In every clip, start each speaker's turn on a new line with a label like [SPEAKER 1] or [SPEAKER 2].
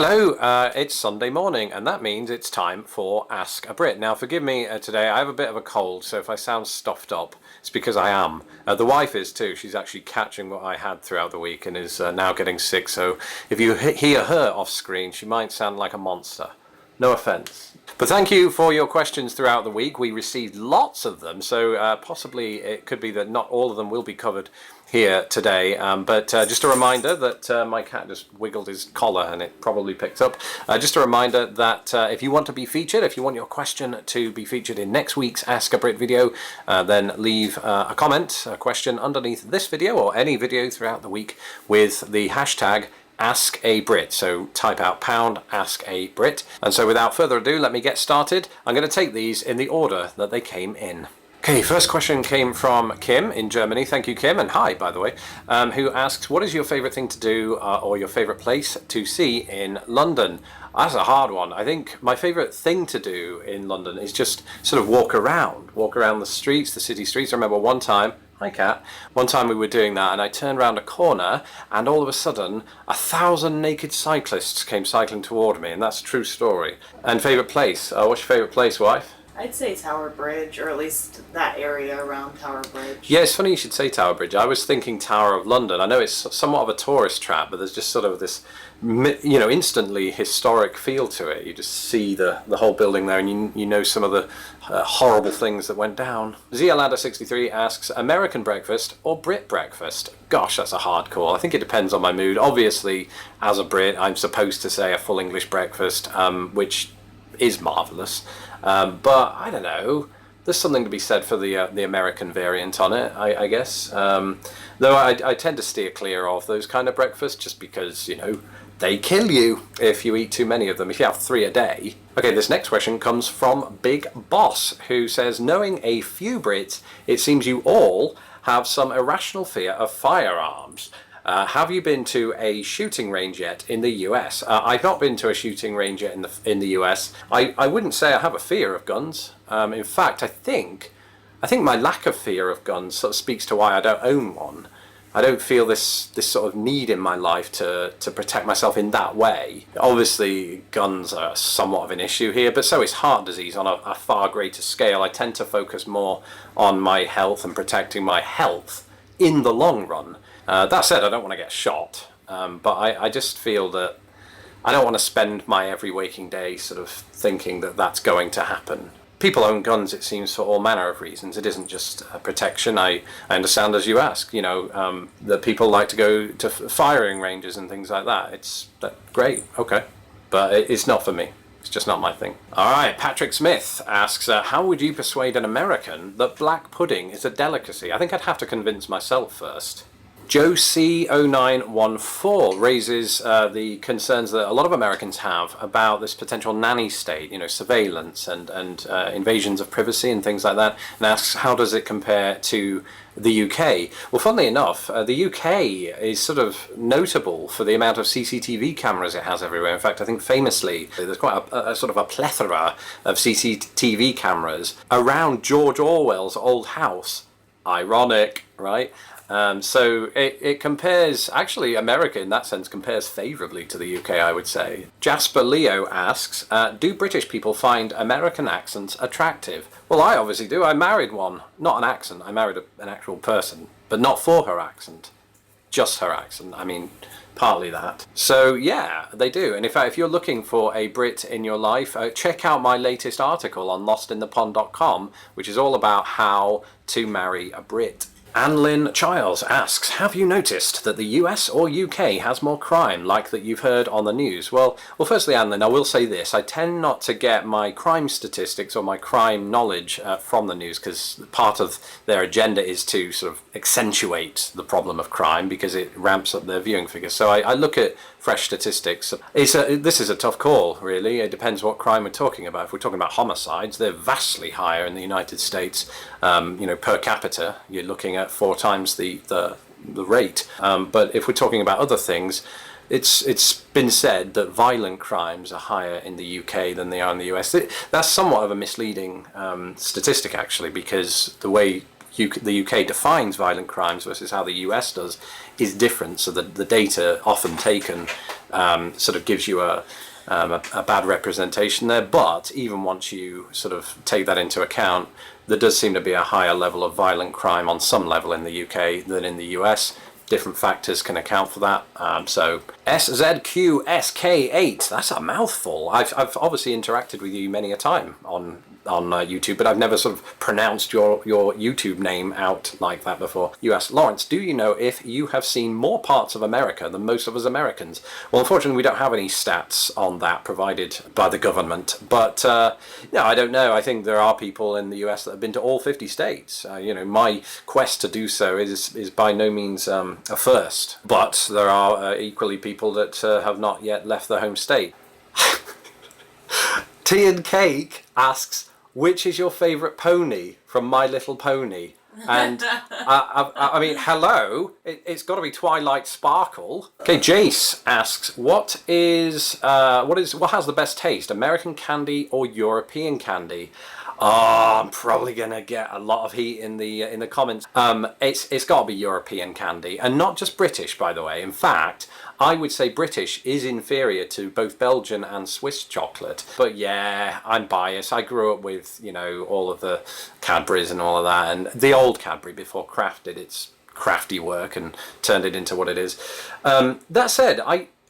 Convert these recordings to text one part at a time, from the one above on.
[SPEAKER 1] Hello, it's Sunday morning, and that means it's time for Ask a Brit. Now, forgive me today, I have a bit of a cold, so if I sound stuffed up, it's because I am. The wife is too. She's actually catching what I had throughout the week and is now getting sick, so if you hear her off screen, she might sound like a monster. No offence. But thank you for your questions throughout the week. We received lots of them, so possibly it could be that not all of them will be covered here today, but just a reminder that my cat just wiggled his collar and it probably picked up. Just a reminder that if you want to be featured, if you want your question to be featured in next week's Ask a Brit video, then leave a comment, a question underneath this video or any video throughout the week with the hashtag Ask a Brit. So type out pound Ask a Brit. And so without further ado, let me get started. I'm going to take these in the order that they came in. Okay, first question came from Kim in Germany. Thank you, Kim, and hi, by the way, who asks, what is your favourite thing to do or your favourite place to see in London? That's a hard one. I think my favourite thing to do in London is just sort of walk around the streets, the city streets. I remember one time, hi Kat, one time we were doing that and I turned around a corner and all of a sudden 1,000 naked cyclists came cycling toward me, and that's a true story. And favourite place? What's your favourite place, wife?
[SPEAKER 2] I'd say Tower Bridge, or at least that area around Tower Bridge.
[SPEAKER 1] Yeah, it's funny you should say Tower Bridge. I was thinking Tower of London. I know it's somewhat of a tourist trap, but there's just sort of this, instantly historic feel to it. You just see the whole building there, and you know some of the horrible things that went down. Zialada63 asks, American breakfast or Brit breakfast? Gosh, that's a hard call. I think it depends on my mood. Obviously, as a Brit, I'm supposed to say a full English breakfast, which is marvellous. But I don't know, there's something to be said for the American variant on it, I guess. Though I tend to steer clear of those kind of breakfasts just because, they kill you if you eat too many of them, if you have 3 a day. Okay, this next question comes from Big Boss, who says, knowing a few Brits, it seems you all have some irrational fear of firearms. Have you been to a shooting range yet in the US? I've not been to a shooting range yet in the US. I wouldn't say I have a fear of guns. In fact, I think my lack of fear of guns sort of speaks to why I don't own one. I don't feel this sort of need in my life to protect myself in that way. Obviously, guns are somewhat of an issue here, but so is heart disease on a far greater scale. I tend to focus more on my health and protecting my health in the long run. That said, I don't want to get shot, but I just feel that I don't want to spend my every waking day sort of thinking that that's going to happen. People own guns, it seems, for all manner of reasons. It isn't just protection. I understand, as you ask, that people like to go to firing ranges and things like that. Great, okay, but it's not for me. It's just not my thing. Alright, Patrick Smith asks, how would you persuade an American that black pudding is a delicacy? I think I'd have to convince myself first. Joe C0914 raises the concerns that a lot of Americans have about this potential nanny state, surveillance and invasions of privacy and things like that, and asks, how does it compare to the UK? Well, funnily enough, the UK is sort of notable for the amount of CCTV cameras it has everywhere. In fact, I think famously, there's quite a sort of a plethora of CCTV cameras around George Orwell's old house. Ironic, right? So it compares, actually America in that sense compares favourably to the UK, I would say. Jasper Leo asks, do British people find American accents attractive? Well, I obviously do. I married one. Not an accent, I married an actual person, but not for her accent. Just her accent, I mean, partly that. So yeah, they do. And in fact, if you're looking for a Brit in your life, check out my latest article on lostinthepond.com, which is all about how to marry a Brit. Anne-Lynn Childs asks, have you noticed that the US or UK has more crime, like that you've heard on the news? Well, firstly, Anne-Lynn, I will say this. I tend not to get my crime statistics or my crime knowledge from the news, because part of their agenda is to sort of accentuate the problem of crime because it ramps up their viewing figures. So I look at fresh statistics. This is a tough call, really. It depends what crime we're talking about. If we're talking about homicides, they're vastly higher in the United States. Per capita, you're looking at 4 times the rate. But if we're talking about other things, it's been said that violent crimes are higher in the UK than they are in the US. That's somewhat of a misleading statistic, actually, because the way the UK defines violent crimes versus how the US does is different. So the data often taken sort of gives you a bad representation there. But even once you sort of take that into account, there does seem to be a higher level of violent crime on some level in the UK than in the US. Different factors can account for that. So SZQSK8, that's a mouthful. I've obviously interacted with you many a time on YouTube, but I've never sort of pronounced your YouTube name out like that before. You asked, Lawrence, do you know if you have seen more parts of America than most of us Americans? Well, unfortunately, we don't have any stats on that provided by the government. But no, I don't know. I think there are people in the US that have been to all 50 states. My quest to do so is by no means a first. But there are equally people that have not yet left their home state. Tea and Cake asks, which is your favourite pony from My Little Pony? And I mean, hello, it's got to be Twilight Sparkle. Okay, Jace asks, what has the best taste, American candy or European candy? Oh, I'm probably gonna get a lot of heat in the comments. It's got to be European candy, and not just British, by the way. In fact, I would say British is inferior to both Belgian and Swiss chocolate. But yeah, I'm biased. I grew up with, all of the Cadburys and all of that, and the old Cadbury before Kraft did its crafty work and turned it into what it is. That said,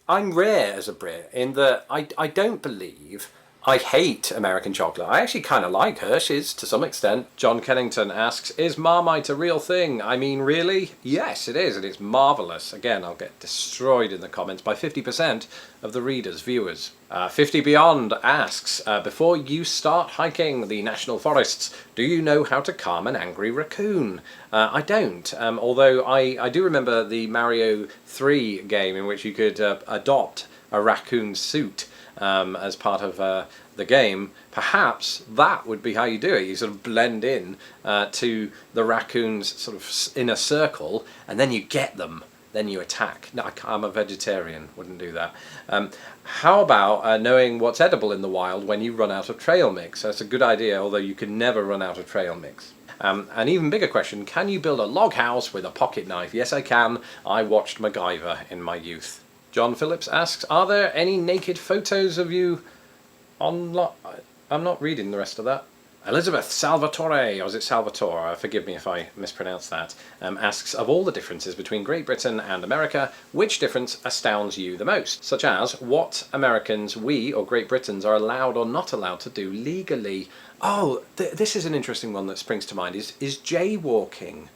[SPEAKER 1] I'm rare as a Brit in that I don't believe I hate American chocolate. I actually kind of like Hershey's to some extent. John Kennington asks, is Marmite a real thing? I mean, really? Yes, it is, and it's marvellous. Again, I'll get destroyed in the comments by 50% of the readers, viewers. 50 Beyond asks, before you start hiking the national forests, do you know how to calm an angry raccoon? I don't, although I do remember the Mario 3 game in which you could adopt a raccoon suit as part of the game. Perhaps that would be how you do it. You sort of blend in to the raccoon's sort of inner circle, and then you get them, then you attack. No, I'm a vegetarian, wouldn't do that. How about knowing what's edible in the wild when you run out of trail mix? That's a good idea, although you can never run out of trail mix. An even bigger question, can you build a log house with a pocket knife? Yes, I can. I watched MacGyver in my youth. John Phillips asks, are there any naked photos of you online? I'm not reading the rest of that. Elizabeth Salvatore, or is it Salvatore? Forgive me if I mispronounce that. Asks, of all the differences between Great Britain and America, which difference astounds you the most? Such as, what Americans, we or Great Britons, are allowed or not allowed to do legally? Oh, this is an interesting one that springs to mind, is jaywalking.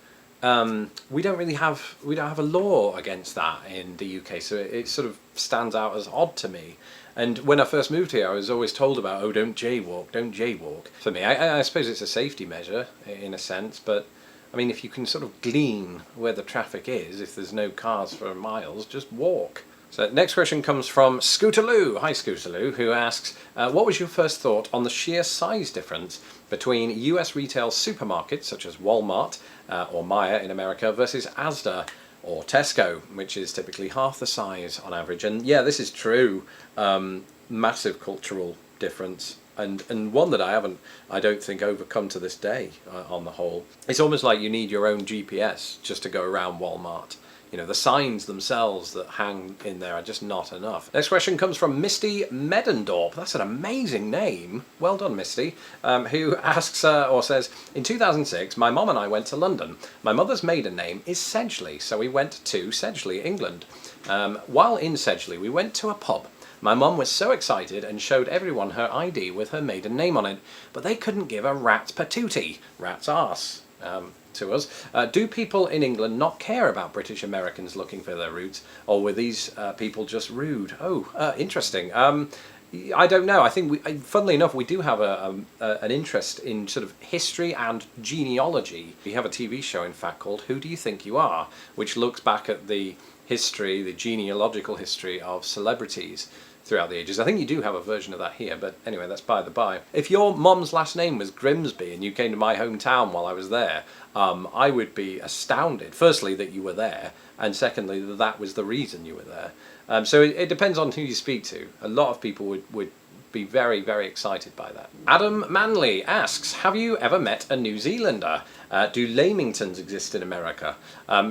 [SPEAKER 1] We don't have a law against that in the UK, so it sort of stands out as odd to me. And when I first moved here, I was always told about, oh, don't jaywalk. For me, I suppose it's a safety measure in a sense, but I mean, if you can sort of glean where the traffic is, if there's no cars for miles, just walk. So next question comes from Scootaloo. Hi Scootaloo, who asks, what was your first thought on the sheer size difference between US retail supermarkets such as Walmart or Meijer in America versus Asda or Tesco, which is typically half the size on average? And yeah, this is true. Massive cultural difference, and one that I don't think overcome to this day on the whole. It's almost like you need your own GPS just to go around Walmart. The signs themselves that hang in there are just not enough. Next question comes from Misty Medendorp. That's an amazing name. Well done, Misty. Who asks or says, in 2006, my mom and I went to London. My mother's maiden name is Sedgley, so we went to Sedgley, England. While in Sedgley, we went to a pub. My mum was so excited and showed everyone her ID with her maiden name on it, but they couldn't give a rat's patootie, rat's arse, to us. Do people in England not care about British Americans looking for their roots, or were these people just rude? Oh, interesting. I don't know. I think, funnily enough, we do have an interest in sort of history and genealogy. We have a TV show, in fact, called Who Do You Think You Are?, which looks back at the history, the genealogical history of celebrities throughout the ages. I think you do have a version of that here, but anyway, that's by the by. If your mum's last name was Grimsby and you came to my hometown while I was there, I would be astounded, firstly, that you were there, and secondly, that that was the reason you were there. So it depends on who you speak to. A lot of people would be very, very excited by that. Adam Manley asks, have you ever met a New Zealander? Do Lamingtons exist in America?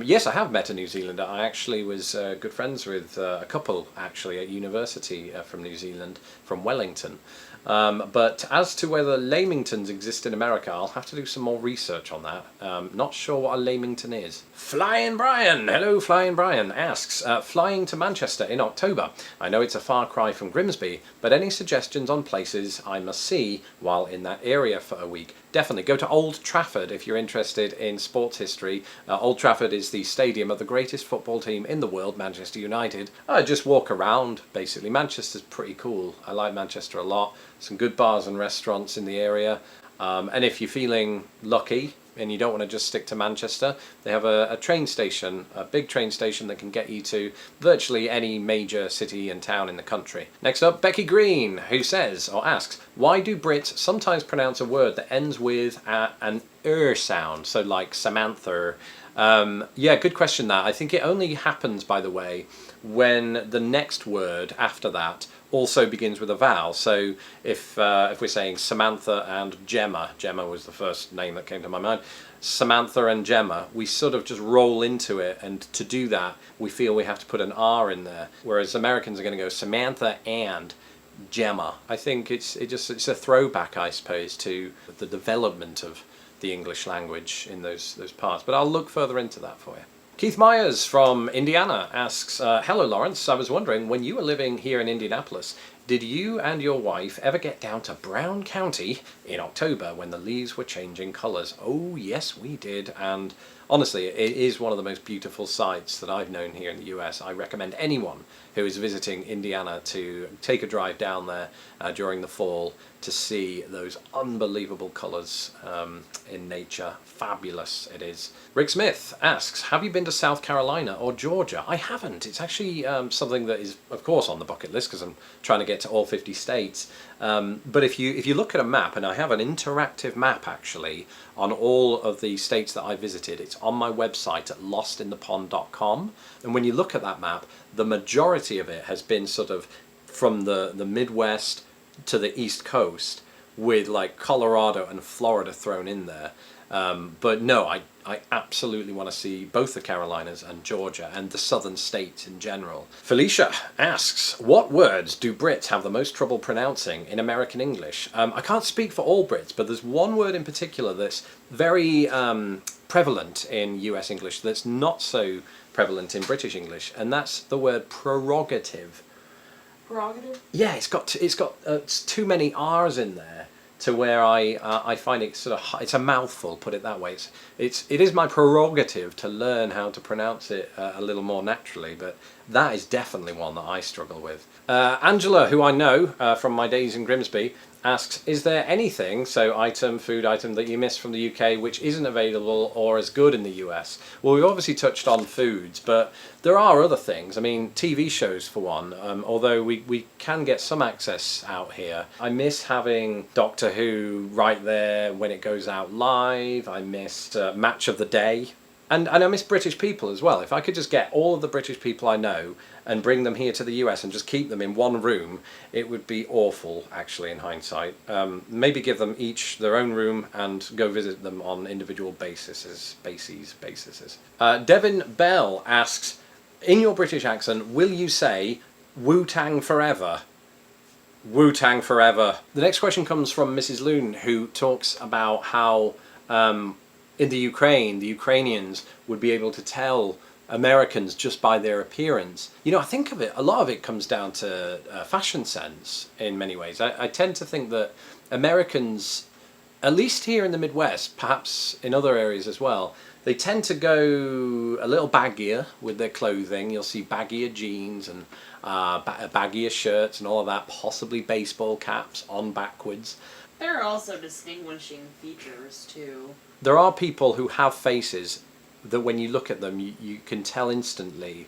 [SPEAKER 1] Yes, I have met a New Zealander. I actually was good friends with a couple actually at university from New Zealand, from Wellington. But as to whether Lamingtons exist in America, I'll have to do some more research on that. Not sure what a Lamington is. Flying Brian, hello Flying Brian, asks, flying to Manchester in October. I know it's a far cry from Grimsby, but any suggestions on places I must see while in that area for a week? Definitely go to Old Trafford if you're interested in sports history. Old Trafford is the stadium of the greatest football team in the world, Manchester United. Just walk around, basically. Manchester's pretty cool. I like Manchester a lot. Some good bars and restaurants in the area. And if you're feeling lucky and you don't want to just stick to Manchester, they have a train station, a big train station that can get you to virtually any major city and town in the country. Next up, Becky Green, who says, or asks, why do Brits sometimes pronounce a word that ends with an sound, so like Samantha? Yeah, good question that. I think it only happens, by the way, when the next word after that also begins with a vowel. So if we're saying Samantha and Gemma was the first name that came to my mind, Samantha and Gemma, we sort of just roll into it, and to do that we feel we have to put an R in there, whereas Americans are going to go Samantha and Gemma. I think it's a throwback, I suppose, to the development of the English language in those parts, but I'll look further into that for you. Keith Myers from Indiana asks, hello Lawrence, I was wondering, when you were living here in Indianapolis, did you and your wife ever get down to Brown County in October when the leaves were changing colours? Oh yes, we did, and honestly it is one of the most beautiful sights that I've known here in the US. I recommend anyone who is visiting Indiana to take a drive down there during the fall to see those unbelievable colours in nature. Fabulous it is. Rick Smith asks, have you been to South Carolina or Georgia? I haven't. It's actually something that is of course on the bucket list because I'm trying to get to all 50 states. But if you look at a map, and I have an interactive map actually on all of the states that I visited, it's on my website at lostinthepond.com, and when you look at that map, the majority of it has been sort of from the Midwest to the East Coast, with like Colorado and Florida thrown in there. But no, I absolutely want to see both the Carolinas and Georgia and the southern states in general. Felicia asks, what words do Brits have the most trouble pronouncing in American English? I can't speak for all Brits, but there's one word in particular that's very prevalent in US English that's not so prevalent in British English, and that's the word prerogative.
[SPEAKER 2] Prerogative?
[SPEAKER 1] Yeah, it's got too many R's in there to where I find it sort of, it's a mouthful, put it that way. It is my prerogative to learn how to pronounce it a little more naturally, but that is definitely one that I struggle with. Angela, who I know from my days in Grimsby, asks, is there anything, so food item, that you miss from the UK which isn't available or as good in the US? Well, we've obviously touched on foods, but there are other things. I mean, TV shows for one, although we can get some access out here. I miss having Doctor Who right there when it goes out live. I missed Match of the Day. And I miss British people as well. If I could just get all of the British people I know and bring them here to the US and just keep them in one room, it would be awful, actually, in hindsight. Maybe give them each their own room and go visit them on individual bases. Devin Bell asks, in your British accent, will you say Wu-Tang forever? Wu-Tang forever. The next question comes from Mrs. Loon, who talks about how in the Ukraine, the Ukrainians would be able to tell Americans just by their appearance. You know, I think of it, a lot of it comes down to fashion sense in many ways. I tend to think that Americans, at least here in the Midwest, perhaps in other areas as well, they tend to go a little baggier with their clothing. You'll see baggier jeans and baggier shirts and all of that, possibly baseball caps on backwards.
[SPEAKER 2] There are also distinguishing features too.
[SPEAKER 1] There are people who have faces that when you look at them, you can tell instantly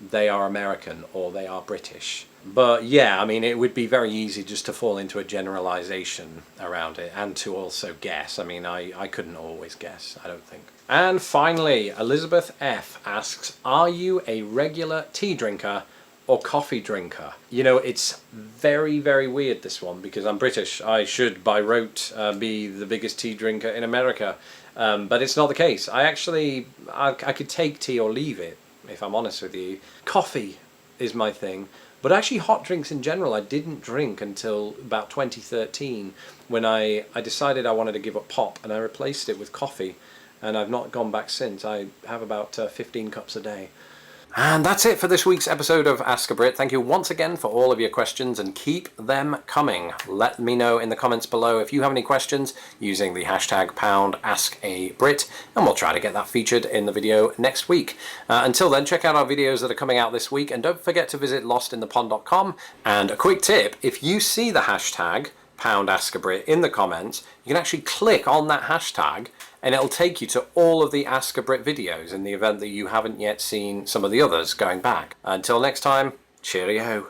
[SPEAKER 1] they are American or they are British. But yeah, I mean, it would be very easy just to fall into a generalization around it and to also guess. I mean, I couldn't always guess, I don't think. And finally, Elizabeth F. asks, are you a regular tea drinker or coffee drinker? You know, it's very, very weird, this one, because I'm British. I should, by rote, be the biggest tea drinker in America. But it's not the case. I could take tea or leave it, if I'm honest with you. Coffee is my thing. But actually hot drinks in general, I didn't drink until about 2013 when I decided I wanted to give up pop, and I replaced it with coffee. And I've not gone back since. I have about 15 cups a day. And that's it for this week's episode of Ask a Brit. Thank you once again for all of your questions, and keep them coming. Let me know in the comments below if you have any questions using the hashtag #AskABrit, and we'll try to get that featured in the video next week. Until then, check out our videos that are coming out this week, and don't forget to visit lostinthepond.com. And a quick tip, if you see the hashtag #AskABrit in the comments, you can actually click on that hashtag and it'll take you to all of the Ask a Brit videos in the event that you haven't yet seen some of the others going back. Until next time, cheerio.